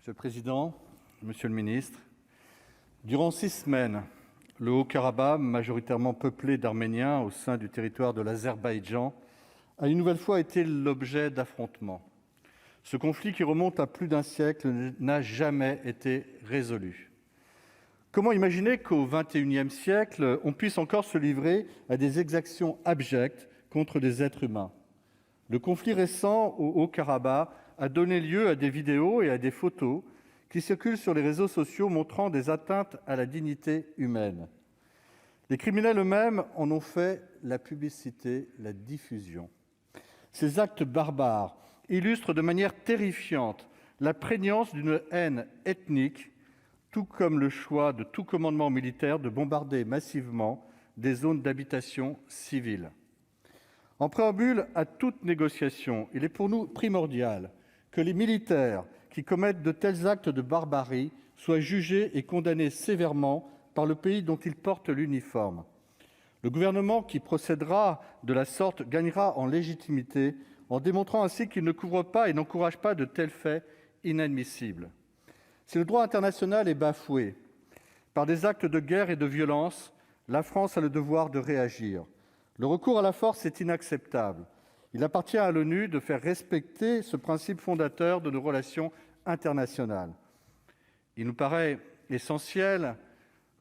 Monsieur le président, monsieur le ministre, durant 6 semaines, le Haut-Karabakh, majoritairement peuplé d'Arméniens au sein du territoire de l'Azerbaïdjan, a une nouvelle fois été l'objet d'affrontements. Ce conflit, qui remonte à plus d'un siècle, n'a jamais été résolu. Comment imaginer qu'au XXIe siècle, on puisse encore se livrer à des exactions abjectes contre des êtres humains? Le conflit récent au Haut-Karabakh a donné lieu à des vidéos et à des photos qui circulent sur les réseaux sociaux montrant des atteintes à la dignité humaine. Les criminels eux-mêmes en ont fait la publicité, la diffusion. Ces actes barbares illustrent de manière terrifiante la prégnance d'une haine ethnique, tout comme le choix de tout commandement militaire de bombarder massivement des zones d'habitation civiles. En préambule à toute négociation, il est pour nous primordial que les militaires qui commettent de tels actes de barbarie soient jugés et condamnés sévèrement par le pays dont ils portent l'uniforme. Le gouvernement qui procédera de la sorte gagnera en légitimité en démontrant ainsi qu'il ne couvre pas et n'encourage pas de tels faits inadmissibles. Si le droit international est bafoué par des actes de guerre et de violence, la France a le devoir de réagir. Le recours à la force est inacceptable. Il appartient à l'ONU de faire respecter ce principe fondateur de nos relations internationales. Il nous paraît essentiel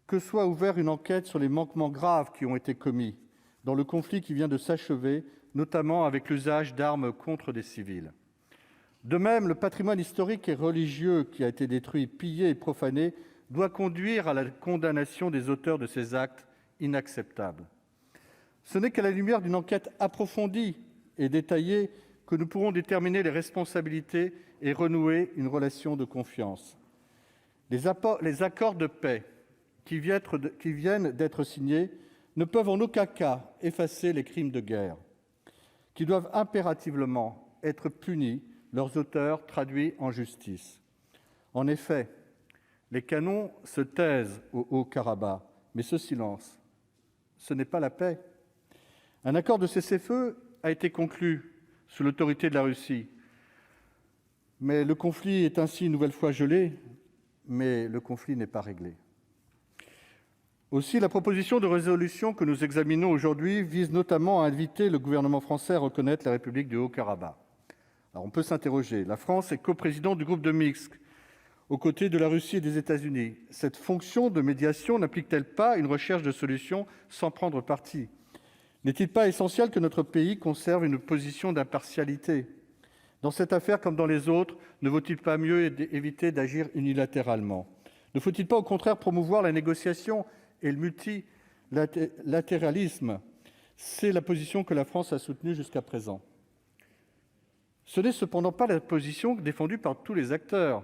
que soit ouverte une enquête sur les manquements graves qui ont été commis dans le conflit qui vient de s'achever, notamment avec l'usage d'armes contre des civils. De même, le patrimoine historique et religieux qui a été détruit, pillé et profané doit conduire à la condamnation des auteurs de ces actes inacceptables. Ce n'est qu'à la lumière d'une enquête approfondie et détaillée que nous pourrons déterminer les responsabilités et renouer une relation de confiance. Les accords de paix qui viennent d'être signés ne peuvent en aucun cas effacer les crimes de guerre, qui doivent impérativement être punis, leurs auteurs traduits en justice. En effet, les canons se taisent au Haut-Karabakh, mais ce silence, ce n'est pas la paix. Un accord de cessez-le-feu a été conclu sous l'autorité de la Russie, mais le conflit est ainsi une nouvelle fois gelé, mais le conflit n'est pas réglé. Aussi, la proposition de résolution que nous examinons aujourd'hui vise notamment à inviter le gouvernement français à reconnaître la République du Haut-Karabakh. Alors, on peut s'interroger. La France est coprésidente du groupe de Minsk, aux côtés de la Russie et des États-Unis. Cette fonction de médiation n'implique-t-elle pas une recherche de solutions sans prendre parti ? N'est-il pas essentiel que notre pays conserve une position d'impartialité ? Dans cette affaire comme dans les autres, ne vaut-il pas mieux éviter d'agir unilatéralement ? Ne faut-il pas au contraire promouvoir la négociation et le multilatéralisme? C'est la position que la France a soutenue jusqu'à présent. Ce n'est cependant pas la position défendue par tous les acteurs.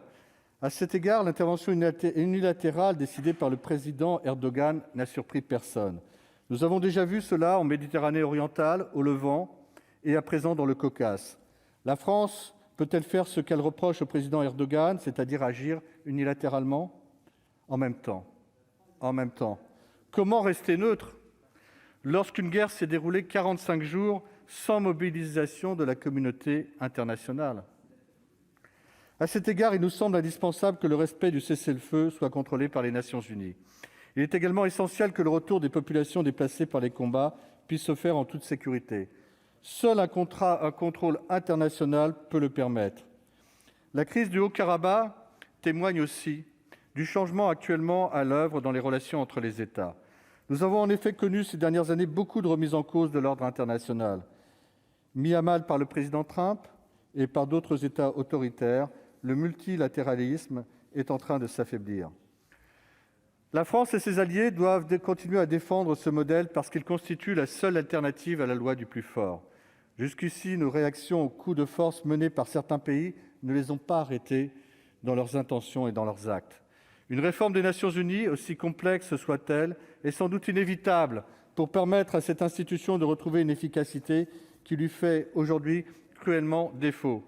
À cet égard, l'intervention unilatérale décidée par le président Erdogan n'a surpris personne. Nous avons déjà vu cela en Méditerranée orientale, au Levant et à présent dans le Caucase. La France peut-elle faire ce qu'elle reproche au président Erdogan, c'est-à-dire agir unilatéralement? En même temps, comment rester neutre lorsqu'une guerre s'est déroulée 45 jours sans mobilisation de la communauté internationale? À cet égard, il nous semble indispensable que le respect du cessez-le-feu soit contrôlé par les Nations unies. Il est également essentiel que le retour des populations déplacées par les combats puisse se faire en toute sécurité. Seul un contrôle international peut le permettre. La crise du Haut-Karabakh témoigne aussi du changement actuellement à l'œuvre dans les relations entre les États. Nous avons en effet connu ces dernières années beaucoup de remises en cause de l'ordre international, mis à mal par le président Trump et par d'autres États autoritaires. Le multilatéralisme est en train de s'affaiblir. La France et ses alliés doivent continuer à défendre ce modèle parce qu'il constitue la seule alternative à la loi du plus fort. Jusqu'ici, nos réactions aux coups de force menés par certains pays ne les ont pas arrêtés dans leurs intentions et dans leurs actes. Une réforme des Nations unies, aussi complexe soit-elle, est sans doute inévitable pour permettre à cette institution de retrouver une efficacité qui lui fait aujourd'hui cruellement défaut.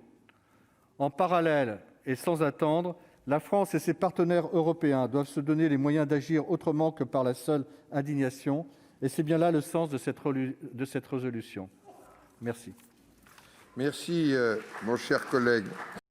En parallèle et sans attendre, la France et ses partenaires européens doivent se donner les moyens d'agir autrement que par la seule indignation, et c'est bien là le sens de cette résolution. Merci. Merci, mon cher collègue.